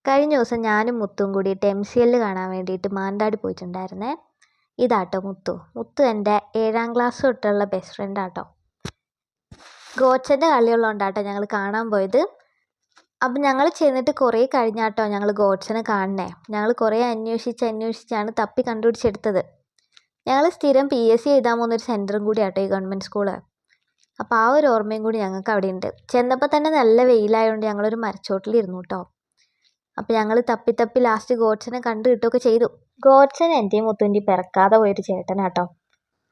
കഴിഞ്ഞ ദിവസം ഞാനും മുത്തും കൂടിയിട്ട് MCL കാണാൻ വേണ്ടിയിട്ട് മാനന്തവാടി പോയിട്ടുണ്ടായിരുന്നേ. ഇതാട്ടോ മുത്തു. മുത്തു എൻ്റെ 7ാം ക്ലാസ് തൊട്ടുള്ള ബെസ്റ്റ് ഫ്രണ്ടാട്ടോ. ഗോച്ചൻ്റെ കളിയുള്ളതുകൊണ്ടാട്ടോ ഞങ്ങൾ കാണാൻ പോയത്. അപ്പം ഞങ്ങൾ ചെന്നിട്ട് കുറേ കഴിഞ്ഞാട്ടോ ഞങ്ങൾ ഗോഡ്സനെ കാണണേ. ഞങ്ങൾ കുറേ അന്വേഷിച്ചാണ് തപ്പി കണ്ടുപിടിച്ചെടുത്തത്. ഞങ്ങൾ സ്ഥിരം PSC എഴുതാൻ പോകുന്നൊരു സെൻറ്ററും കൂടി ആട്ടോ ഈ ഗവൺമെൻറ് സ്കൂള്. അപ്പോൾ ആ ഒരു ഓർമ്മയും കൂടി ഞങ്ങൾക്ക് അവിടെ ഉണ്ട്. ചെന്നപ്പോൾ തന്നെ നല്ല വെയിലായതുകൊണ്ട് ഞങ്ങളൊരു മരച്ചോട്ടിലിരുന്നു കേട്ടോ. അപ്പോൾ ഞങ്ങൾ തപ്പി ലാസ്റ്റ് ഗോഡ്സനെ കണ്ടു കിട്ടുകയൊക്കെ ചെയ്തു. ഗോഡ്സൻ എൻ്റെയും മുത്തുൻ്റെയും പിറക്കാതെ പോയൊരു ചേട്ടനാട്ടോ.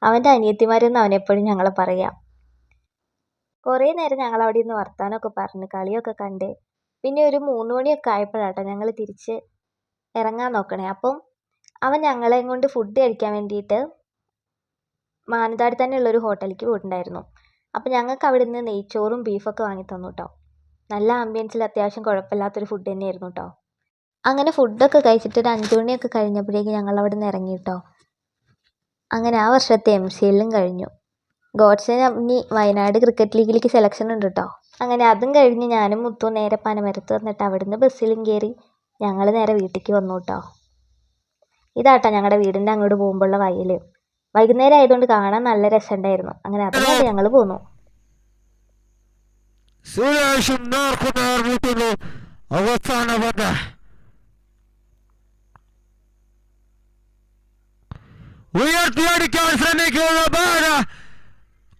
അവൻ്റെ അനിയത്തിമാരെന്ന് അവനെപ്പോഴും ഞങ്ങളെ പറയാം. കുറേ നേരം ഞങ്ങൾ അവിടെ ഇരുന്ന് വർത്താനമൊക്കെ പറഞ്ഞ് കളിയൊക്കെ കണ്ട് പിന്നെ ഒരു 3 മണിയൊക്കെ ആയപ്പോഴാട്ടോ ഞങ്ങൾ തിരിച്ച് ഇറങ്ങാൻ നോക്കണേ. അപ്പം അവൻ ഞങ്ങളെയും കൊണ്ട് ഫുഡ് കഴിക്കാൻ വേണ്ടിയിട്ട് മാനന്തവാടി തന്നെയുള്ളൊരു ഹോട്ടലിലേക്ക് പോയിട്ടുണ്ടായിരുന്നു. അപ്പോൾ ഞങ്ങൾക്ക് അവിടെ നിന്ന് നെയ്ച്ചോറും ബീഫൊക്കെ വാങ്ങി തന്നു കേട്ടോ. നല്ല ആംബിയൻസിൽ അത്യാവശ്യം കുഴപ്പമില്ലാത്തൊരു ഫുഡ് തന്നെയായിരുന്നു കേട്ടോ. അങ്ങനെ ഫുഡൊക്കെ കഴിച്ചിട്ട് ഒരു 5 മണിയൊക്കെ കഴിഞ്ഞപ്പോഴേക്ക് ഞങ്ങൾ അവിടെ നിന്ന് ഇറങ്ങി കേട്ടോ. അങ്ങനെ ആ വർഷത്തെ MCLലും കഴിഞ്ഞു. ഗോഡ്സന് ഇനി വയനാട് ക്രിക്കറ്റ് ലീഗിലേക്ക് സെലക്ഷൻ ഉണ്ട് കേട്ടോ. അങ്ങനെ അതും കഴിഞ്ഞ് ഞാനും മുത്തും നേരെ പനമരത്ത് വന്നിട്ട് അവിടുന്ന് ബസ്സിലും കയറി ഞങ്ങൾ നേരെ വീട്ടിലേക്ക് വന്നു കേട്ടോ. ഇതാട്ടോ ഞങ്ങളുടെ വീടിൻ്റെ അങ്ങോട്ട് പോകുമ്പോഴുള്ള വയൽ. വൈകുന്നേരം ആയതുകൊണ്ട് കാണാൻ നല്ല രസമുണ്ടായിരുന്നു. അങ്ങനെ അതുകൊണ്ട് ഞങ്ങൾ പോന്നു. ഉയർത്തിയടിക്കാൻ ശ്രമിക്കുന്ന ബാല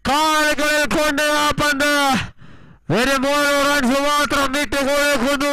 കാലുകളിൽ കൊണ്ട് ആ പന്ത് ഒരു 3 റൺസ് മാത്രം വിട്ടുകൊടുക്കുന്നു.